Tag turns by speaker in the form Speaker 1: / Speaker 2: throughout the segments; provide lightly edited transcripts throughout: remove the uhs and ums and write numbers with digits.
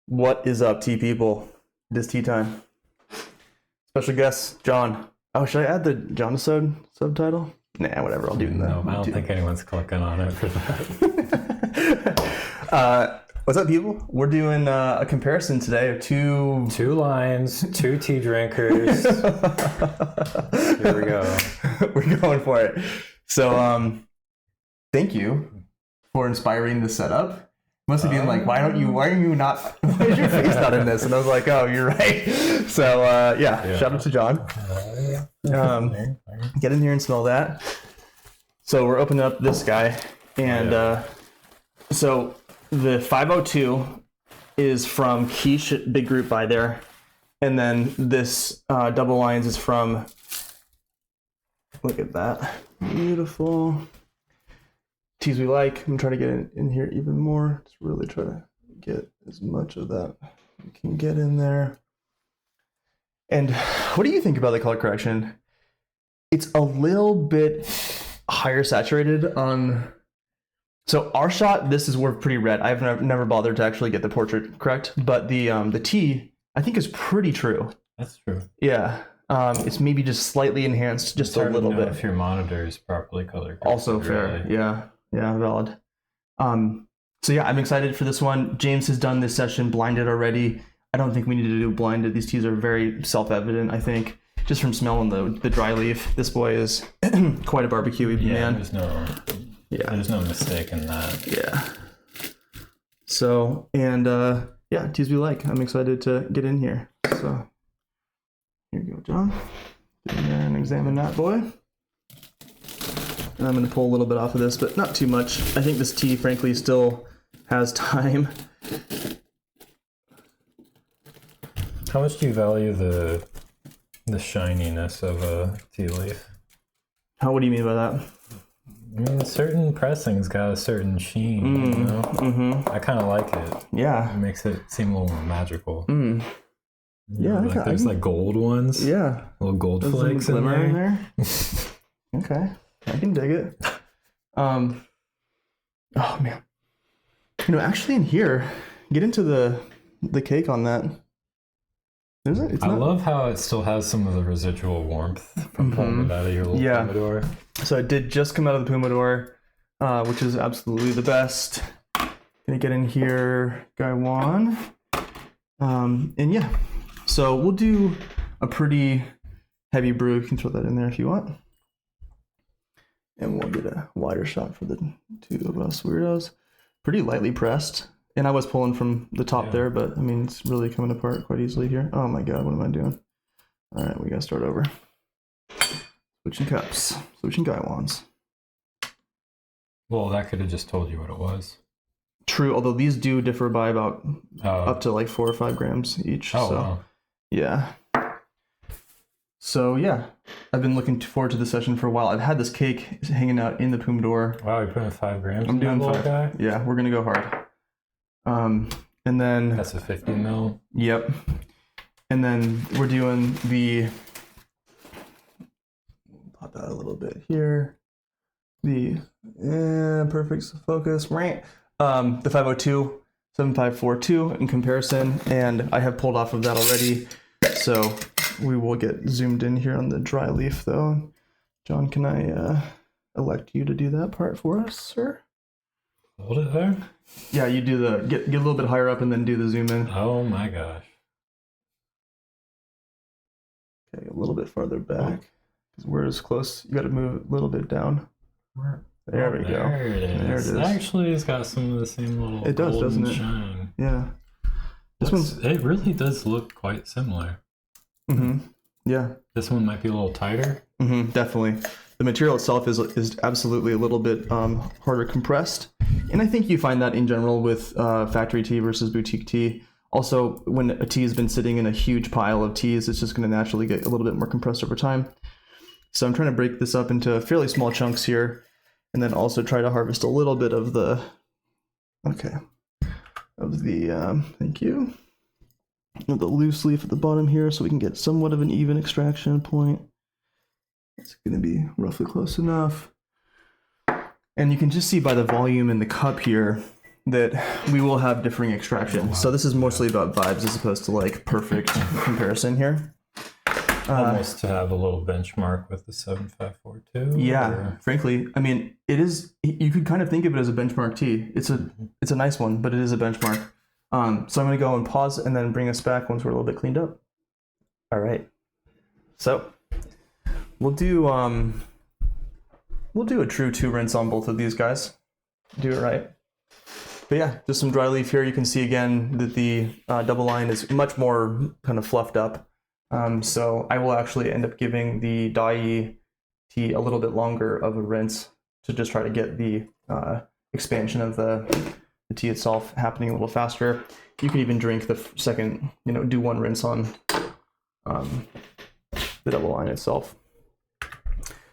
Speaker 1: What is up, tea people? It is tea time. Special guest, John. Oh, should I add the Dennysodes subtitle? Nah, whatever. I'll do that.
Speaker 2: No, I don't think anyone's clicking on it for that.
Speaker 1: What's up, people? We're doing a comparison today of two
Speaker 2: lines, two tea drinkers. Here we go.
Speaker 1: We're going for it. So, thank you for inspiring this setup. Must have been like, why are you not, why is your face not in this? And I was like, oh, you're right. So, yeah, shout out to John. Get in here and smell that. So we're opening up this guy. And so the 502 is from Quiche Big Group by there. And then this double lines is from, look at that. Beautiful. Teas we like. I'm trying to get in here even more. Just really try to get as much of that we can get in there. And what do you think about the color correction? It's a little bit higher saturated on. So our shot, this is we're pretty red. I've never bothered to actually get the portrait correct, but the tea I think is pretty true.
Speaker 2: That's true.
Speaker 1: Yeah. It's maybe just slightly enhanced, just a little bit.
Speaker 2: If your monitor is properly color corrected.
Speaker 1: Also fair. Really. Yeah, valid. So yeah, I'm excited for this one. James has done this session blinded already. I don't think we need to do blinded. These teas are very self-evident, I think. Just from smelling the dry leaf. This boy is quite a barbecue man.
Speaker 2: There's no mistake in that.
Speaker 1: Yeah. So, and teas we like. I'm excited to get in here. So here you go, John. Get in there and examine that boy. And I'm going to pull a little bit off of this, but not too much. I think this tea, frankly, still has time.
Speaker 2: How much do you value the shininess of a tea leaf?
Speaker 1: What do you mean by that?
Speaker 2: I mean, certain pressings got a certain sheen, you know? Mm-hmm. I kind of like it.
Speaker 1: Yeah.
Speaker 2: It makes it seem a little more magical.
Speaker 1: Mm. Yeah,
Speaker 2: like there's like gold ones.
Speaker 1: Yeah.
Speaker 2: Little gold
Speaker 1: there's
Speaker 2: flakes in there.
Speaker 1: Okay. I can dig it. Oh man. Actually in here, get into the cake on that.
Speaker 2: I love how it still has some of the residual warmth from pulling it out of your little Pomodoro.
Speaker 1: So it did just come out of the Pomodoro, which is absolutely the best. Gonna get in here, Guy Wan. And yeah, so we'll do a pretty heavy brew. You can throw that in there if you want. And we'll get a wider shot for the two of us weirdos. Pretty lightly pressed. And I was pulling from the top there, but I mean, it's really coming apart quite easily here. Oh my God, what am I doing? All right, we gotta start over. Switching cups, switching Guy Wans.
Speaker 2: Well, that could have just told you what it was.
Speaker 1: True, although these do differ by about up to like 4 or 5 grams each.
Speaker 2: Oh,
Speaker 1: so,
Speaker 2: wow.
Speaker 1: Yeah. So yeah, I've been looking forward to this session for a while. I've had this cake hanging out in the Pomodoro.
Speaker 2: Wow, you're putting 5 grams.
Speaker 1: I'm doing 5.
Speaker 2: Guy?
Speaker 1: Yeah, we're gonna go hard. And then
Speaker 2: that's a 50 mil.
Speaker 1: Yep. And then we're doing the pop that a little bit here. The perfect focus, right? The 502 7542 in comparison, and I have pulled off of that already. So we will get zoomed in here on the dry leaf though. John, can I elect you to do that part for us, sir?
Speaker 2: Hold it there?
Speaker 1: Yeah, you do the get a little bit higher up and then do the zoom in.
Speaker 2: Oh my gosh.
Speaker 1: Okay, a little bit farther back. Because we're as close. You got to move a little bit down. There we go.
Speaker 2: There it is.
Speaker 1: There it is.
Speaker 2: Actually, it's got some of the same little
Speaker 1: it does, doesn't it?
Speaker 2: Shine.
Speaker 1: Yeah.
Speaker 2: It really does look quite similar.
Speaker 1: Mm-hmm. Yeah.
Speaker 2: This one might be a little tighter.
Speaker 1: Mm-hmm, definitely. The material itself is absolutely a little bit harder compressed. And I think you find that in general with factory tea versus boutique tea. Also, when a tea has been sitting in a huge pile of teas, it's just going to naturally get a little bit more compressed over time. So I'm trying to break this up into fairly small chunks here, and then also try to harvest a little bit of the, thank you, of the loose leaf at the bottom here, so we can get somewhat of an even extraction point. It's going to be roughly close enough. And you can just see by the volume in the cup here that we will have differing extraction. So this is mostly about vibes as opposed to like perfect comparison here.
Speaker 2: Almost to have a little benchmark with the 7542.
Speaker 1: Yeah,
Speaker 2: or...
Speaker 1: frankly, I mean, it is. You could kind of think of it as a benchmark tea. It's a nice one, but it is a benchmark. So I'm gonna go and pause and then bring us back once we're a little bit cleaned up. All right. So we'll do a true 2 rinse on both of these guys. Do it right. But yeah, just some dry leaf here. You can see again that the double line is much more kind of fluffed up. So I will actually end up giving the Dai tea a little bit longer of a rinse to just try to get the expansion of the tea itself happening a little faster. You can even drink the second, do 1 rinse on the double line itself.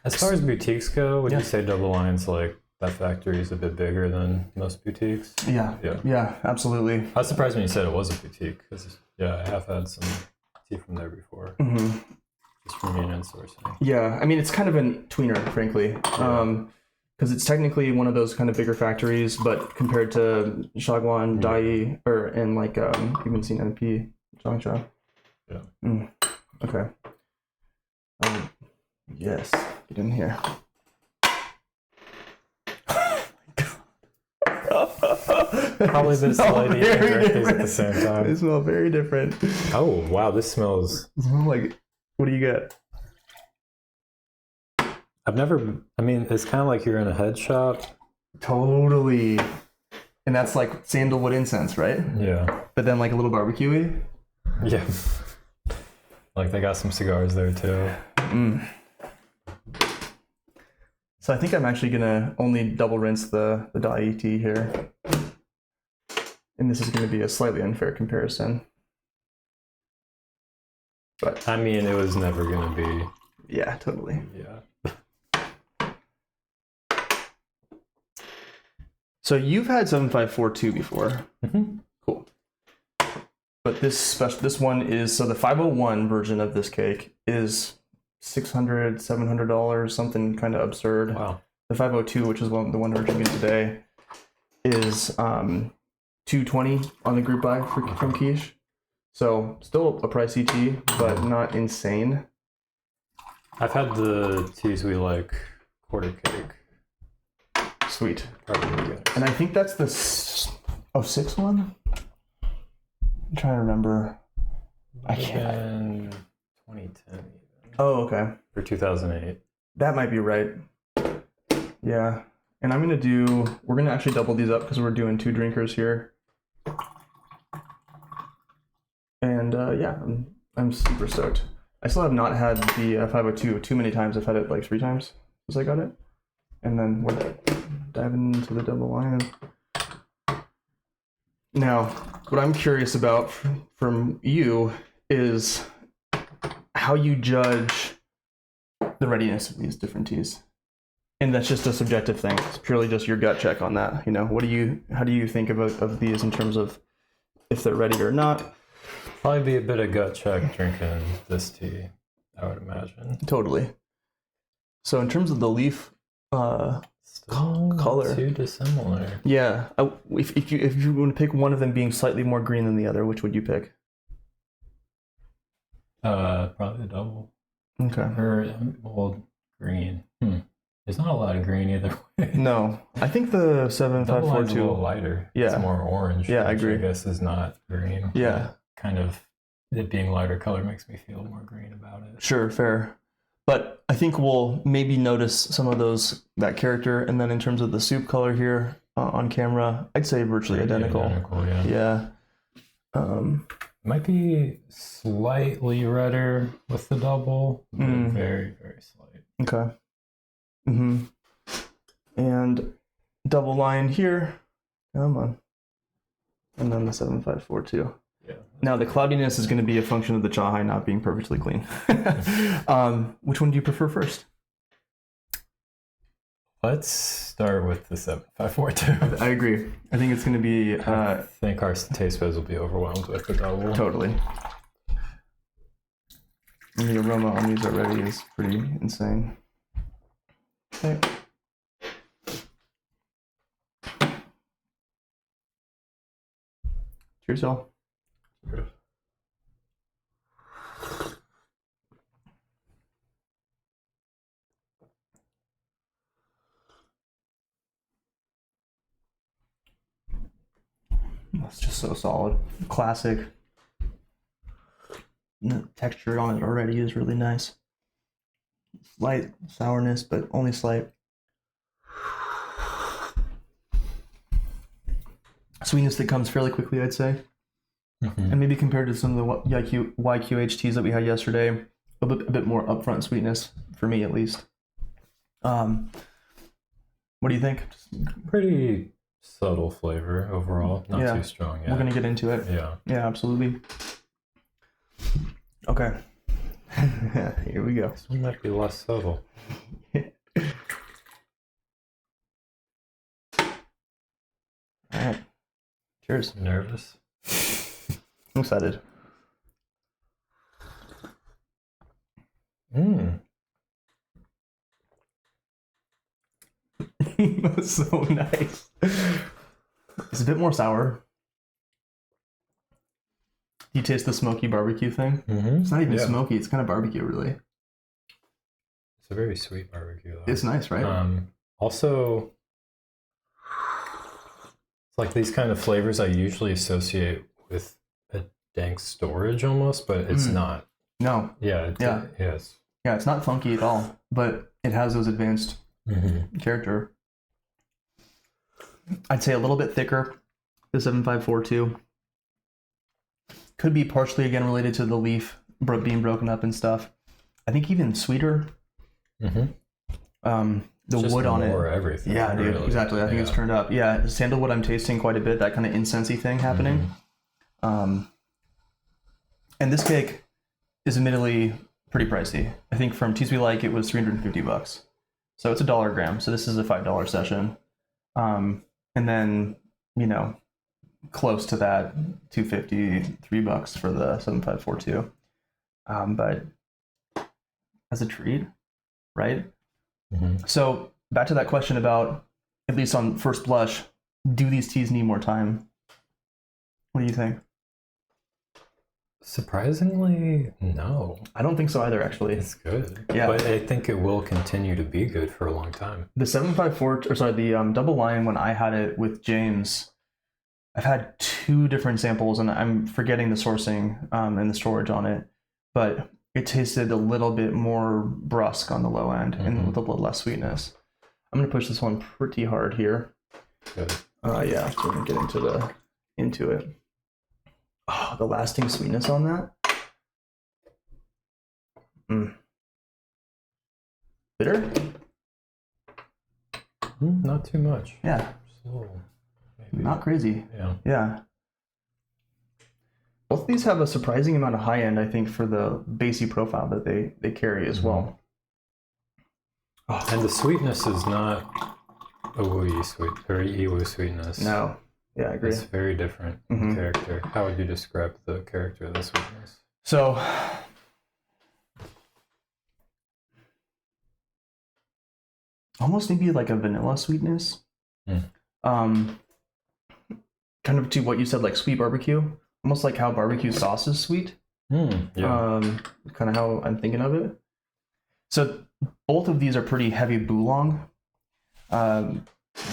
Speaker 2: As far as boutiques go, would you say double lines like that factory is a bit bigger than most boutiques?
Speaker 1: Yeah, absolutely.
Speaker 2: I was surprised when you said it was a boutique because I have had some tea from there before.
Speaker 1: Mm-hmm.
Speaker 2: Just from union sourcing.
Speaker 1: Yeah, I mean it's kind of a tweener, frankly, because it's technically one of those kind of bigger factories, but compared to Shaguan, Dai, and like even seen NP, Zhangzhou.
Speaker 2: Yeah.
Speaker 1: Okay. Yes, get in here.
Speaker 2: Probably been slightly different at the same time.
Speaker 1: They smell very different.
Speaker 2: Oh wow, this smells
Speaker 1: like. What do you get?
Speaker 2: It's kind of like you're in a head shop.
Speaker 1: Totally. And that's like sandalwood incense, right?
Speaker 2: Yeah.
Speaker 1: But then like a little barbecue-y?
Speaker 2: Yeah. Like they got some cigars there too.
Speaker 1: So I think I'm actually gonna only double rinse the Dai tea here. And this is gonna be a slightly unfair comparison. But
Speaker 2: I mean, it was never gonna be.
Speaker 1: Yeah, totally.
Speaker 2: Yeah.
Speaker 1: So you've had 7542 before.
Speaker 2: Mm-hmm.
Speaker 1: Cool. But this one is, so the 501 version of this cake is $600, $700, something kind of absurd.
Speaker 2: Wow.
Speaker 1: The 502, which is the one we're drinking today, is $220 on the group buy from Quiche. So still a pricey tea, but not insane.
Speaker 2: I've had the teas we like quarter cake.
Speaker 1: Sweet.
Speaker 2: Probably good.
Speaker 1: And I think that's the 06 one? I'm trying to remember. I can't.
Speaker 2: 2010 even.
Speaker 1: Oh, okay.
Speaker 2: Or 2008.
Speaker 1: That might be right. Yeah. And we're gonna actually double these up because we're doing 2 drinkers here. And I'm super stoked. I still have not had the 502 too many times. I've had it like 3 times since I got it. And then we're diving into the double line. Now, what I'm curious about from you is how you judge the readiness of these different teas. And that's just a subjective thing. It's purely just your gut check on that. How do you think of these in terms of if they're ready or not?
Speaker 2: Probably be a bit of gut check drinking this tea, I would imagine.
Speaker 1: Totally. So in terms of the leaf color,
Speaker 2: too dissimilar.
Speaker 1: Yeah. If you want to pick one of them being slightly more green than the other, which would you pick?
Speaker 2: Probably the double.
Speaker 1: Okay.
Speaker 2: Or green. There's not a lot of green either way.
Speaker 1: No, I think the 7542
Speaker 2: a little lighter.
Speaker 1: Yeah,
Speaker 2: it's more orange.
Speaker 1: Yeah, I agree.
Speaker 2: I guess is not green.
Speaker 1: Yeah,
Speaker 2: kind of it being lighter color makes me feel more green about it.
Speaker 1: Sure, fair. But I think we'll maybe notice some of that character, and then in terms of the soup color here on camera, I'd say virtually identical. Yeah.
Speaker 2: Might be slightly redder with the double, but very, very slight.
Speaker 1: Okay. And double line here. Come on. And then the 7542.
Speaker 2: Yeah.
Speaker 1: Now the cloudiness is going to be a function of the chahai not being perfectly clean. Which one do you prefer first?
Speaker 2: Let's start with the 7542.
Speaker 1: I agree. I think it's going to be...
Speaker 2: I think our taste buds will be overwhelmed with the double.
Speaker 1: Totally. And the aroma on these already is pretty insane. Okay. Cheers, y'all. That's just so solid. Classic. The texture on it already is really nice. Slight sourness, but only slight. Sweetness that comes fairly quickly, I'd say. And maybe compared to some of the YQHTs that we had yesterday, a bit more upfront sweetness, for me at least. What do you think?
Speaker 2: Pretty subtle flavor overall, not too strong yet.
Speaker 1: We're going to get into it. Yeah, absolutely. Okay. Here we go.
Speaker 2: This one might be less subtle.
Speaker 1: All right. Cheers.
Speaker 2: Nervous?
Speaker 1: I'm excited. That's so nice. It's a bit more sour. You taste the smoky barbecue thing? It's not even smoky, it's kind of barbecue, really.
Speaker 2: It's a very sweet barbecue, though.
Speaker 1: It's nice, right?
Speaker 2: Also, it's like these kind of flavors I usually associate with a dank storage almost, but it's not.
Speaker 1: No.
Speaker 2: Yeah. Yes.
Speaker 1: Yeah, it's not funky at all, but it has those advanced character. I'd say a little bit thicker, the 7542. Could be partially, again, related to the leaf being broken up and stuff. I think even sweeter. The
Speaker 2: just
Speaker 1: wood on it.
Speaker 2: Everything.
Speaker 1: Yeah, dude, really. Exactly. I think it's turned up. Yeah, sandalwood I'm tasting quite a bit, that kind of incensey thing happening. And this cake is admittedly pretty pricey. I think from Teas We Like, it was $350. So it's $1 a gram. So this is a $5 session. And then, close to that, $2.50, $3 for the 7542. But as a treat, right? So back to that question about, at least on first blush, do these teas need more time? What do you think?
Speaker 2: Surprisingly, no.
Speaker 1: I don't think so either, actually.
Speaker 2: It's good.
Speaker 1: Yeah.
Speaker 2: But I think it will continue to be good for a long time.
Speaker 1: The 754, the Double Lion, when I had it with James, I've had 2 different samples, and I'm forgetting the sourcing and the storage on it, but it tasted a little bit more brusque on the low end and with a little less sweetness. I'm going to push this one pretty hard here.
Speaker 2: Good.
Speaker 1: Yeah, so we're going to get into it. Oh, the lasting sweetness on that. Bitter?
Speaker 2: Not too much.
Speaker 1: Yeah.
Speaker 2: So, maybe.
Speaker 1: Not crazy.
Speaker 2: Yeah.
Speaker 1: Both of these have a surprising amount of high end, I think, for the bassy profile that they carry as well.
Speaker 2: Oh. And the sweetness is not a wooey sweet or ewu sweetness.
Speaker 1: No. Yeah, I agree.
Speaker 2: It's very different in character. How would you describe the character of the sweetness?
Speaker 1: So, almost maybe like a vanilla sweetness. Kind of to what you said, like sweet barbecue. Almost like how barbecue sauce is sweet. Kind of how I'm thinking of it. So both of these are pretty heavy Boulong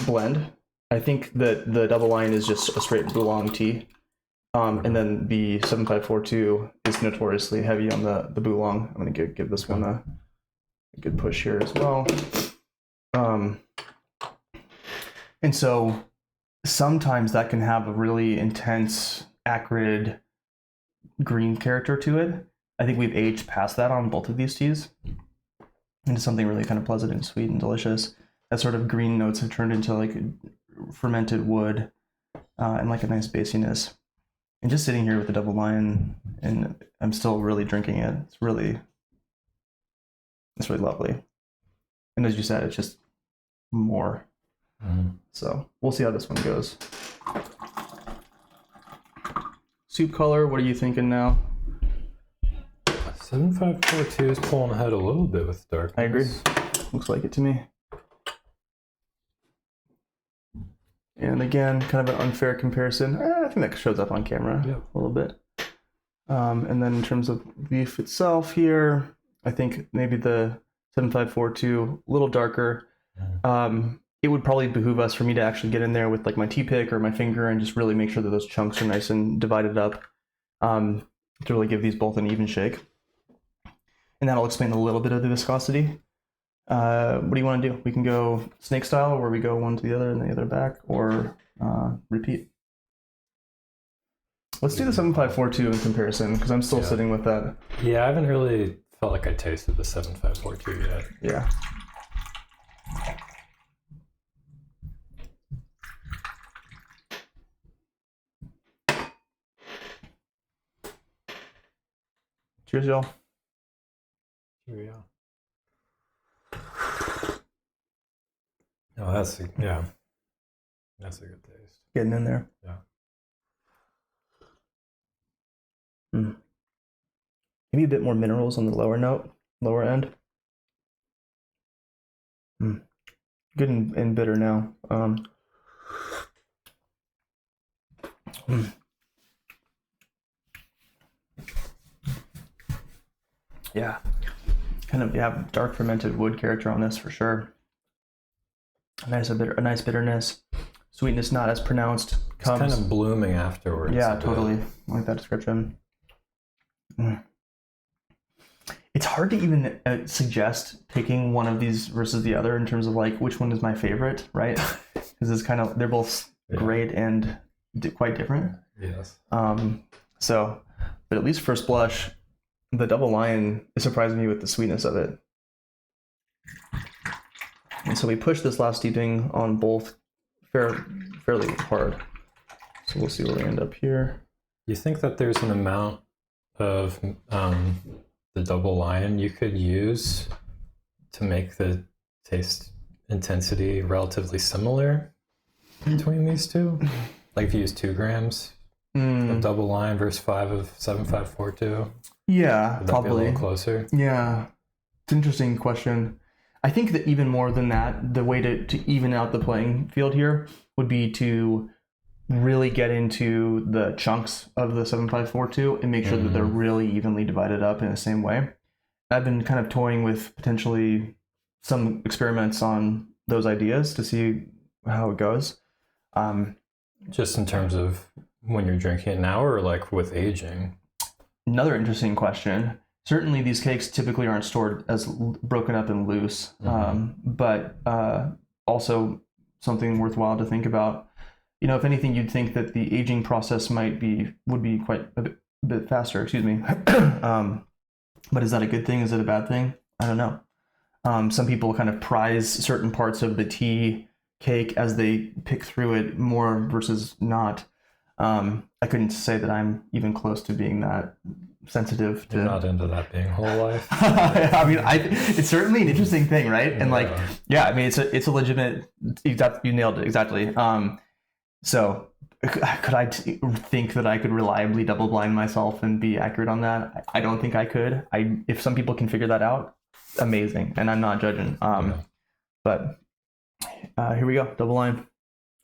Speaker 1: blend. I think that the Double Lion is just a straight Boulong tea. And then the 7542 is notoriously heavy on the Boulong. I'm going to give this one a good push here as well. And so sometimes that can have a really intense, acrid green character to it. I think we've aged past that on both of these teas into something really kind of pleasant and sweet and delicious. That sort of green notes have turned into like fermented wood and like a nice bassiness. And just sitting here with the Double Lion, and I'm still really drinking it. It's really lovely. And as you said, it's just more. So we'll see how this one goes. Soup color, what are you thinking now?
Speaker 2: 7542 is pulling ahead a little bit with darkness.
Speaker 1: I agree. Looks like it to me. And again, kind of an unfair comparison. I think that shows up on camera a little bit. And then in terms of beef itself here, I think maybe the 7542 a little darker. It would probably behoove us for me to actually get in there with like my T-pick or my finger and just really make sure that those chunks are nice and divided up to really give these both an even shake. And that'll explain a little bit of the viscosity. What do you want to do? We can go snake style where we go one to the other and the other back, or repeat. Let's do the 7542 in comparison because I'm still sitting with that.
Speaker 2: Yeah, I haven't really felt like I tasted the 7542 yet.
Speaker 1: Yeah. Cheers, y'all.
Speaker 2: Here we go. Oh, that's a good taste.
Speaker 1: Getting in there.
Speaker 2: Yeah.
Speaker 1: Maybe a bit more minerals on the lower end. Good and bitter now. Yeah, kind of dark fermented wood character on this for sure. A nice bitterness. Sweetness not as pronounced.
Speaker 2: It's kind of blooming afterwards.
Speaker 1: Yeah, totally. I like that description. It's hard to even suggest picking one of these versus the other in terms of like which one is my favorite, right? Because it's kind of, they're both great and quite different.
Speaker 2: Yes.
Speaker 1: So, but at least first blush, the double lion is surprising me with the sweetness of it. And so we push this last steeping on both fairly hard. So we'll see where we end up here.
Speaker 2: You think that there's an amount of the double lion you could use to make the taste intensity relatively similar between these two? Like if you use 2 grams of double lion versus 5 of 7542?
Speaker 1: Yeah,
Speaker 2: would that
Speaker 1: probably.
Speaker 2: Be a little closer?
Speaker 1: Yeah, it's an interesting question. I think that even more than that, the way to even out the playing field here would be to really get into the chunks of the 7542 and make sure that they're really evenly divided up in the same way. I've been kind of toying with potentially some experiments on those ideas to see how it goes.
Speaker 2: Just in terms of when you're drinking it now or like with aging? Another
Speaker 1: interesting question. Certainly these cakes typically aren't stored as broken up and loose, but also something worthwhile to think about. You know, if anything, you'd think that the aging process would be quite a bit faster, excuse me. But is that a good thing? Is it a bad thing? I don't know. Some people kind of prize certain parts of the tea cake as they pick through it more versus not. I couldn't say that I'm even close to being that sensitive to.
Speaker 2: You're not into that being whole life.
Speaker 1: I mean, it's certainly an interesting thing, right? And like, yeah, I mean, it's a legitimate. You nailed it exactly. So could I think that I could reliably double blind myself and be accurate on that? I don't think I could. If some people can figure that out, amazing, and I'm not judging. But here we go, double line.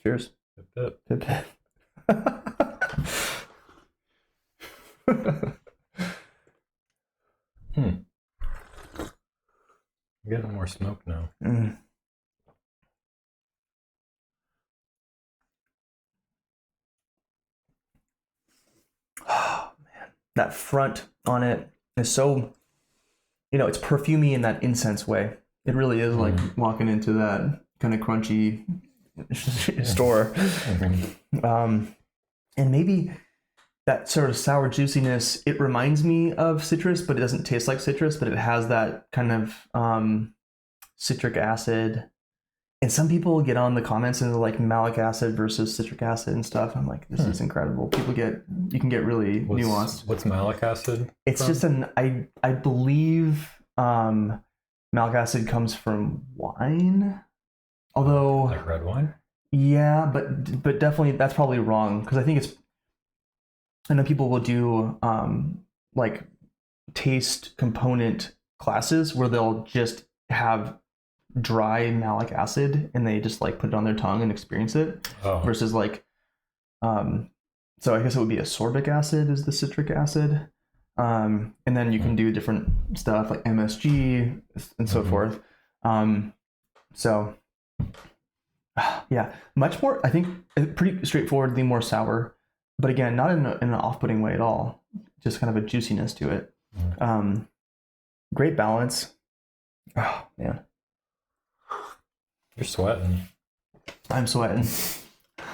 Speaker 1: Cheers.
Speaker 2: Pip,
Speaker 1: pip. Pip,
Speaker 2: I'm getting more smoke now.
Speaker 1: Oh man, that front on it is so, it's perfumey in that incense way. It really is like walking into that kind of crunchy store. And maybe that sort of sour juiciness, it reminds me of citrus, but it doesn't taste like citrus, but it has that kind of citric acid. And some people get on the comments and they're like malic acid versus citric acid and stuff. I'm like, this is incredible. You can get really nuanced.
Speaker 2: What's malic acid?
Speaker 1: It's just I believe malic acid comes from wine. Although
Speaker 2: like red wine?
Speaker 1: Yeah, but definitely that's probably wrong because I know people will do like taste component classes where they'll just have dry malic acid and they just like put it on their tongue and experience it, versus like so I guess it would be ascorbic acid is the citric acid, and then you can do different stuff like MSG and so forth. So yeah, much more, I think, pretty straightforwardly more sour, but again, not in an off-putting way at all, just kind of a juiciness to it. Great balance. Oh man,
Speaker 2: you're sweating.
Speaker 1: I'm sweating.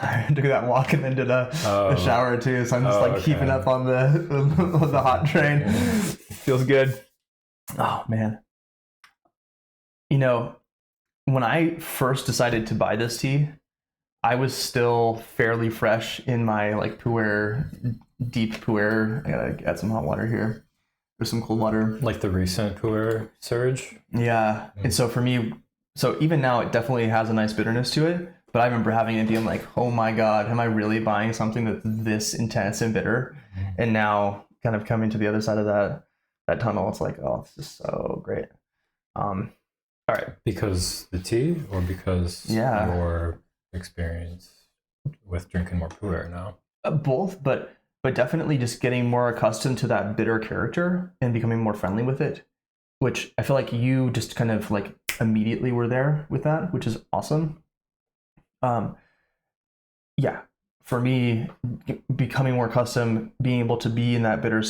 Speaker 1: I took that walk and then did a shower too, so I'm just keeping up on the hot train. Feels good. Oh man, you know, when I first decided to buy this tea, I was still fairly fresh in my like deep pu'er. I gotta add some hot water here. There's some cold water.
Speaker 2: Like the recent pu'er surge?
Speaker 1: Yeah. And so for me, so even now it definitely has a nice bitterness to it, but I remember having it being like, oh my God, am I really buying something that's this intense and bitter? And now kind of coming to the other side of that tunnel, it's like, oh, this is so great. All right. Because
Speaker 2: the tea or because your experience with drinking more pu'er now?
Speaker 1: Both, but definitely just getting more accustomed to that bitter character and becoming more friendly with it, which I feel like you just kind of like immediately were there with that, which is awesome. Yeah, for me, becoming more accustomed, being able to be in that bitter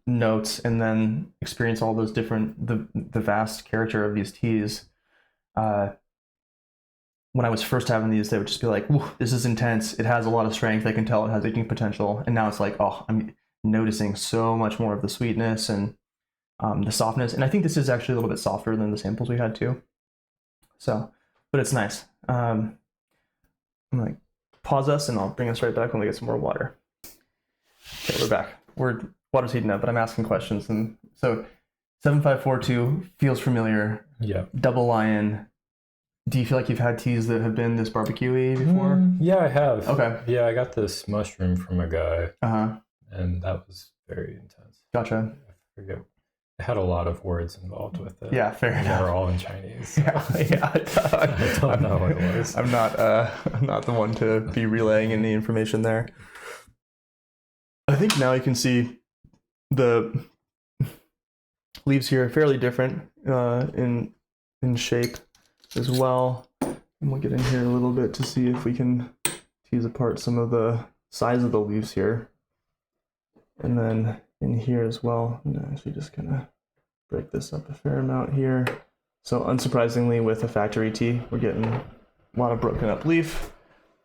Speaker 1: notes and then experience all those different, the vast character of these teas. When I was first having these, they would just be like, this is intense. It has a lot of strength. I can tell it has aging potential. And now it's like, oh, I'm noticing so much more of the sweetness and the softness. And I think this is actually a little bit softer than the samples we had too. So, but it's nice. I'm going to pause us and I'll bring us right back when we get some more water. Okay, we're back. Water's heating up, but I'm asking questions. And so 7542 feels familiar.
Speaker 2: Yeah.
Speaker 1: Double Lion. Do you feel like you've had teas that have been this barbecue-y before?
Speaker 2: Yeah, I have.
Speaker 1: Okay.
Speaker 2: Yeah, I got this mushroom from a guy. And that was very intense.
Speaker 1: Gotcha.
Speaker 2: I forget. It had a lot of words involved with it.
Speaker 1: Yeah, fair enough.
Speaker 2: They're all in Chinese. So.
Speaker 1: Yeah.
Speaker 2: I don't know what it was.
Speaker 1: I'm not the one to be relaying any information there. I think now you can see the leaves here are fairly different in shape as well. And we'll get in here a little bit to see if we can tease apart some of the size of the leaves here. And then in here as well, I'm gonna actually just kind of break this up a fair amount here. So unsurprisingly, with a factory tea, we're getting a lot of broken up leaf,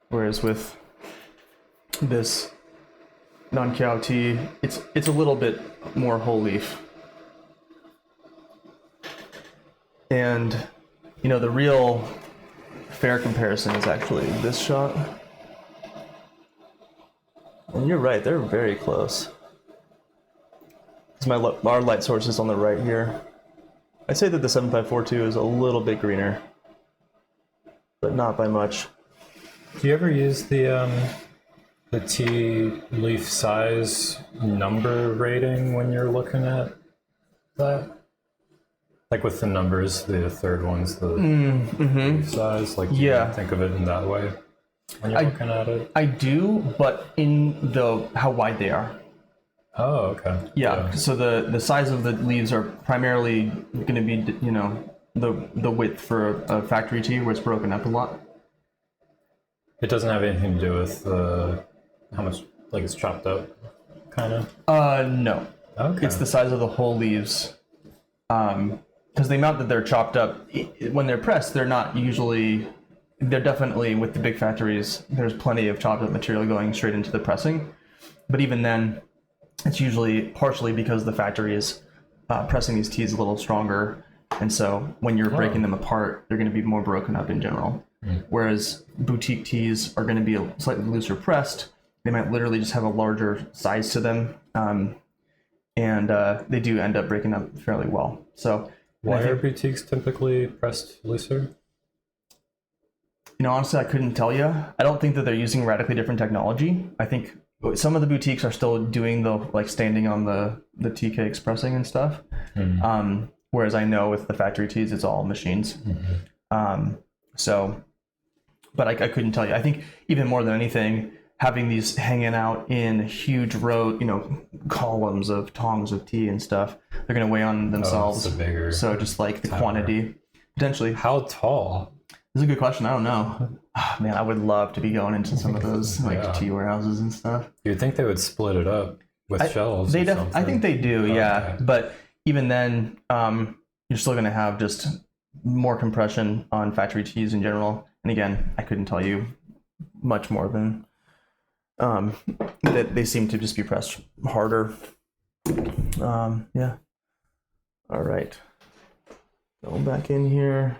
Speaker 1: whereas with this Nanqiao tea, it's a little bit more whole leaf. And you know, the real fair comparison is actually this shot. And you're right, they're very close. Because our light source is on the right here. I'd say that the 7542 is a little bit greener, but not by much.
Speaker 2: Do you ever use the tea leaf size number rating when you're looking at that? Like with the numbers, the third one's the leaf size. Like, do you think of it in that way when you're looking at it? I
Speaker 1: do, but in how wide they are.
Speaker 2: Oh, okay.
Speaker 1: Yeah. So the size of the leaves are primarily going to be, you know, the width for a factory tea where it's broken up a lot.
Speaker 2: It doesn't have anything to do with how much, like, it's chopped up, kind of?
Speaker 1: No.
Speaker 2: Okay.
Speaker 1: It's the size of the whole leaves. Because the amount that they're chopped up, when they're pressed, they're definitely, with the big factories, there's plenty of chopped up material going straight into the pressing. But even then, it's usually partially because the factory is pressing these teas a little stronger. And so when you're breaking them apart, they're going to be more broken up in general. Whereas boutique teas are going to be slightly looser pressed. They might literally just have a larger size to them. And they do end up breaking up fairly well. So
Speaker 2: why are boutiques typically pressed looser?
Speaker 1: You know, honestly, I couldn't tell you. I don't think that they're using radically different technology. I think some of the boutiques are still doing the like standing on the tea cakes pressing and stuff. Whereas I know with the factory teas, it's all machines. So, but I couldn't tell you. I think even more than anything, having these hanging out in huge row, columns of tongs of tea and stuff, they're going to weigh on themselves.
Speaker 2: It's a bigger
Speaker 1: So just like the
Speaker 2: tower.
Speaker 1: Quantity, potentially.
Speaker 2: How tall?
Speaker 1: This is a good question. I don't know. Oh, man, I would love to be going into some of those tea warehouses and stuff.
Speaker 2: You'd think they would split it up with shelves.
Speaker 1: I think they do, yeah.
Speaker 2: Okay.
Speaker 1: But even then, you're still going to have just more compression on factory teas in general. And again, I couldn't tell you much more than that they seem to just be pressed harder. Yeah. All right. Going back in here.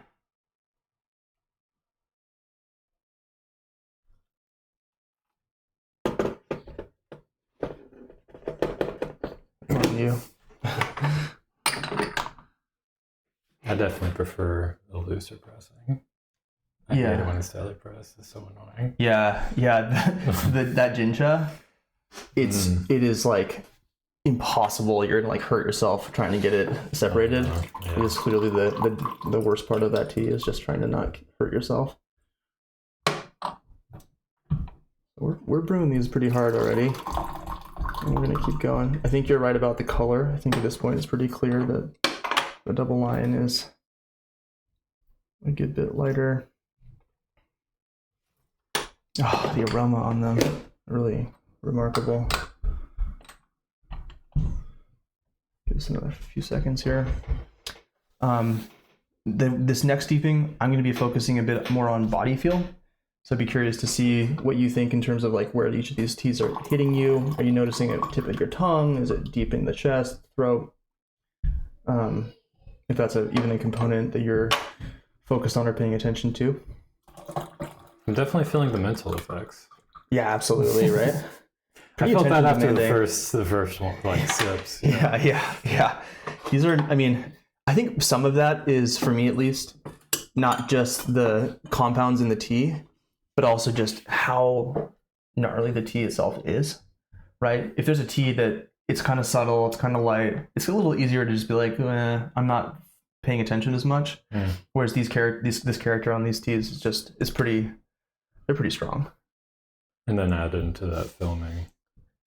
Speaker 1: On you.
Speaker 2: I definitely prefer the looser pressing. I hate it when it's daily press. It's so annoying.
Speaker 1: Yeah. That Jincha, it is like impossible. You're gonna like hurt yourself trying to get it separated.
Speaker 2: Yeah.
Speaker 1: It is clearly the worst part of that tea is just trying to not hurt yourself. We're brewing these pretty hard already. And we're gonna keep going. I think you're right about the color. I think at this point it's pretty clear that the double lion is a good bit lighter. Oh, the aroma on them, really remarkable. Give us another few seconds here. This next steeping, I'm going to be focusing a bit more on body feel. So I'd be curious to see what you think in terms of like where each of these teas are hitting you. Are you noticing a tip of your tongue? Is it deep in the chest, throat? If that's even a component that you're focused on or paying attention to.
Speaker 2: I'm definitely feeling the mental effects.
Speaker 1: Yeah, absolutely, right?
Speaker 2: I felt that after the first one, like sips.
Speaker 1: Yeah. These are, I think some of that is, for me at least, not just the compounds in the tea, but also just how gnarly the tea itself is, right? If there's a tea that it's kind of subtle, it's kind of light, it's a little easier to just be like, I'm not paying attention as much. Whereas this character on these teas is pretty, they're pretty strong.
Speaker 2: And then add into that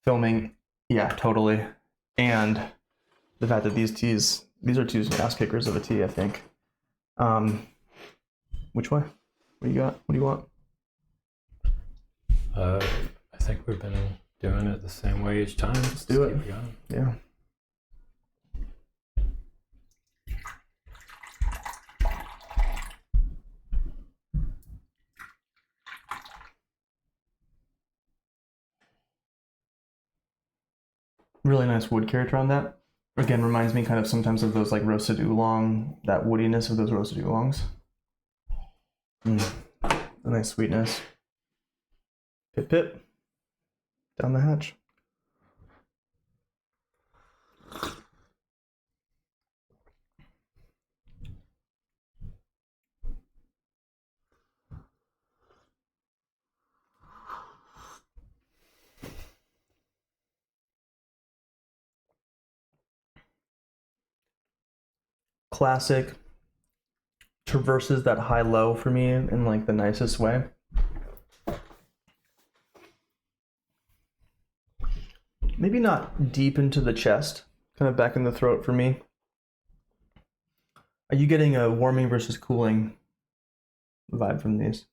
Speaker 2: filming,
Speaker 1: yeah, totally. And the fact that these are two ass kickers of a tea, I think. Which way? What do you got? What do you want?
Speaker 2: I think we've been doing it the same way each time.
Speaker 1: Let's do it. Yeah. Really nice wood character on that. Again, reminds me kind of sometimes of those like roasted oolong, that woodiness of those roasted oolongs. A nice sweetness. Pip pip. Down the hatch. Classic. Traverses that high-low for me in like the nicest way. Maybe not deep into the chest, kind of back in the throat for me. Are you getting a warming versus cooling vibe from these?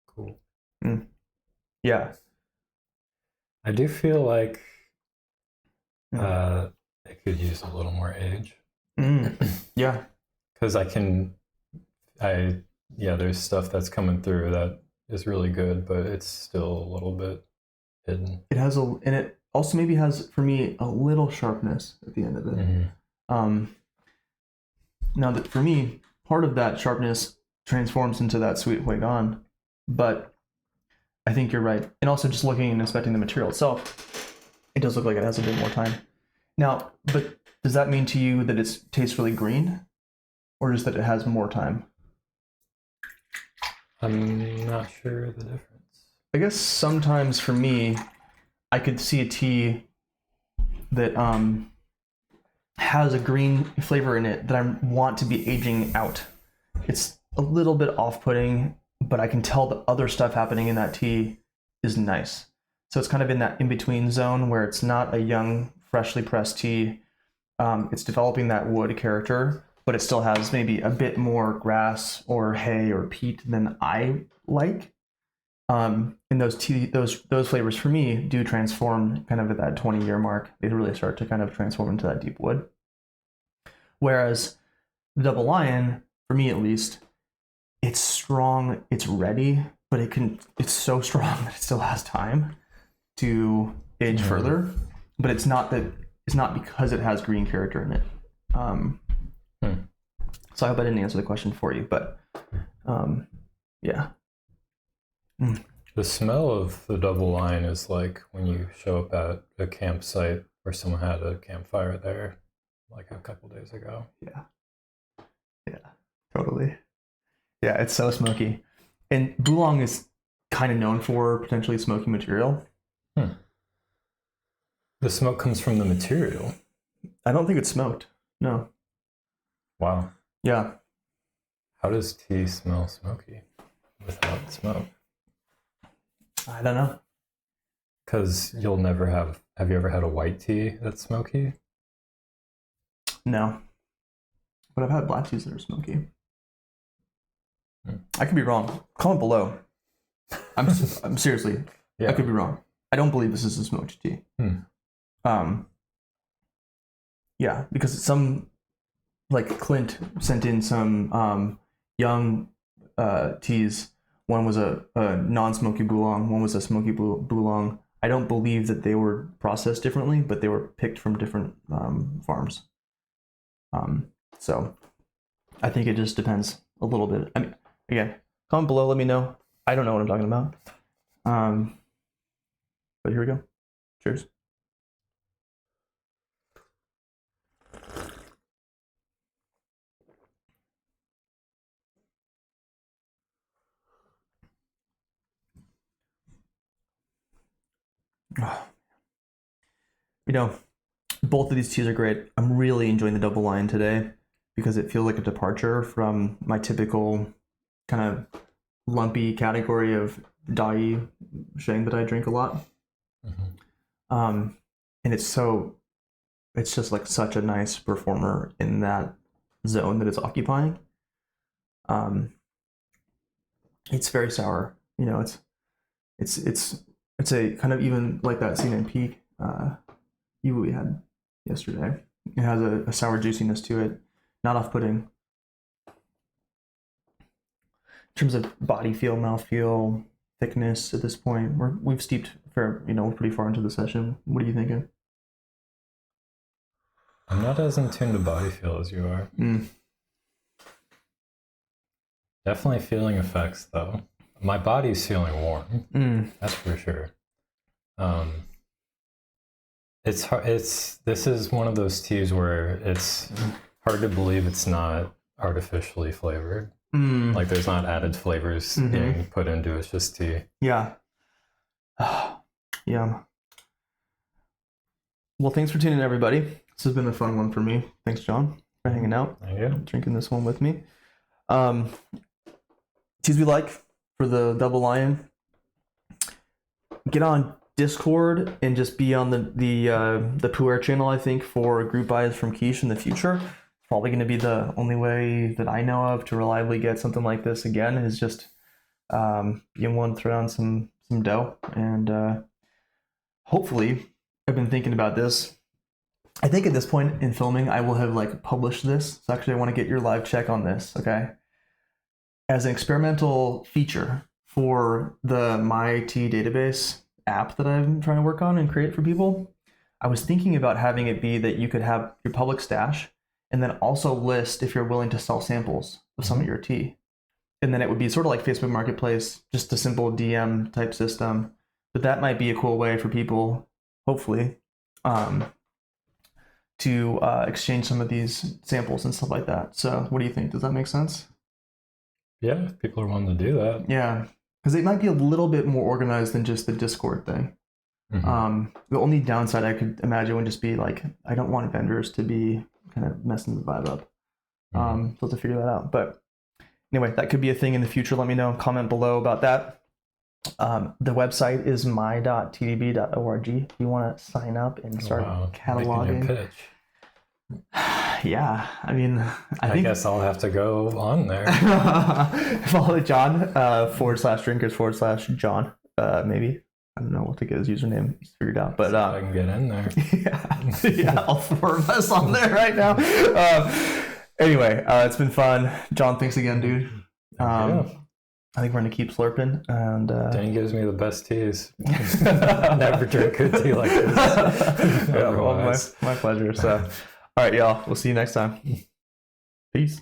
Speaker 2: Cool.
Speaker 1: Yeah.
Speaker 2: I do feel like it could use a little more age.
Speaker 1: Yeah.
Speaker 2: Because there's stuff that's coming through that is really good, but it's still a little bit hidden.
Speaker 1: And it also maybe has, for me, a little sharpness at the end of it. Now that for me, part of that sharpness transforms into that sweet Huigan, but I think you're right. And also just looking and inspecting the material itself, it does look like it has a bit more time. Now, but does that mean to you that it tastes really green, or just that it has more time?
Speaker 2: I'm not sure the difference.
Speaker 1: I guess sometimes for me, I could see a tea that has a green flavor in it that I want to be aging out. It's a little bit off-putting, but I can tell the other stuff happening in that tea is nice. So it's kind of in that in-between zone where it's not a young, freshly pressed tea. It's developing that wood character, but it still has maybe a bit more grass or hay or peat than I like. And those flavors for me do transform kind of at that 20-year mark. They really start to kind of transform into that deep wood. Whereas the Double Lion, for me at least, it's strong, it's ready, but it's so strong that it still has time to age further. But it's not because it has green character in it. So I hope I didn't answer the question for you, but yeah.
Speaker 2: The smell of the Double Lion is like when you show up at a campsite where someone had a campfire there like a couple days ago.
Speaker 1: Yeah, totally. Yeah, it's so smoky. And Bulong is kind of known for potentially smoky material.
Speaker 2: The smoke comes from the material.
Speaker 1: I don't think it's smoked. No.
Speaker 2: Wow.
Speaker 1: Yeah.
Speaker 2: How does tea smell smoky without smoke?
Speaker 1: I don't know.
Speaker 2: Because you'll never have you ever had a white tea that's smoky?
Speaker 1: No. But I've had black teas that are smoky. I could be wrong. Comment below. I'm seriously.
Speaker 2: Yeah.
Speaker 1: I could be wrong. I don't believe this is a smoked tea. Yeah, because some, like Clint sent in some young teas. One was a non-smoky Bulong. One was a smoky Bulong. I don't believe that they were processed differently, but they were picked from different farms. So I think it just depends a little bit. I mean, again, comment below, let me know. I don't know what I'm talking about. But here we go. Cheers. You know, both of these teas are great. I'm really enjoying the Double Lion today because it feels like a departure from my typical kind of lumpy category of Dai Sheng that I drink a lot. And it's just like such a nice performer in that zone that it's occupying. It's very sour. You know, it's a kind of even like that C9 Peak we had yesterday. It has a sour juiciness to it, not off-putting. In terms of body feel, mouth feel, thickness at this point, we've steeped we're pretty far into the session. What are you thinking?
Speaker 2: I'm not as in tune to body feel as you are. Definitely feeling effects though. My body's feeling warm. That's for sure. It's hard. This is one of those teas where it's hard to believe it's not artificially flavored. Like there's not added flavors being put into it. It's just tea.
Speaker 1: Yeah. Yeah. Well, thanks for tuning in, everybody. This has been a fun one for me. Thanks, John, for hanging out.
Speaker 2: Thank you.
Speaker 1: Drinking this one with me. Teas we like for the Double Lion. Get on Discord and just be on the Puer channel, I think, for group buys from Quiche in the future. It's probably going to be the only way that I know of to reliably get something like this again, is just being one, throw on some dough. And hopefully, I've been thinking about this. I think at this point in filming, I will have like published this. So actually, I want to get your live check on this, okay? As an experimental feature for the My Tea database app that I'm trying to work on and create for people, I was thinking about having it be that you could have your public stash and then also list if you're willing to sell samples of some of your tea. And then it would be sort of like Facebook Marketplace, just a simple DM type system. But that might be a cool way for people, hopefully, to exchange some of these samples and stuff like that. So what do you think? Does that make sense?
Speaker 2: Yeah, if people are wanting to do that.
Speaker 1: Yeah, because it might be a little bit more organized than just the Discord thing. The only downside I could imagine would just be like, I don't want vendors to be kind of messing the vibe up. So to figure that out. But anyway, that could be a thing in the future. Let me know. Comment below about that. The website is my.tdb.org. If you want to sign up and start cataloging.
Speaker 2: Making your pitch.
Speaker 1: Yeah, I mean, I think
Speaker 2: guess I'll have to go on there.
Speaker 1: Follow John /drinkers/John. Maybe. I don't know. We'll get his username figured out. But
Speaker 2: I can get in there.
Speaker 1: Yeah, all 4 of us on there right now. Anyway, it's been fun. John, thanks again, dude. I think we're gonna keep slurping. And
Speaker 2: Danny gives me the best teas. Never drink good tea like this.
Speaker 1: Yeah, well, my pleasure. So, all right, y'all. We'll see you next time. Peace.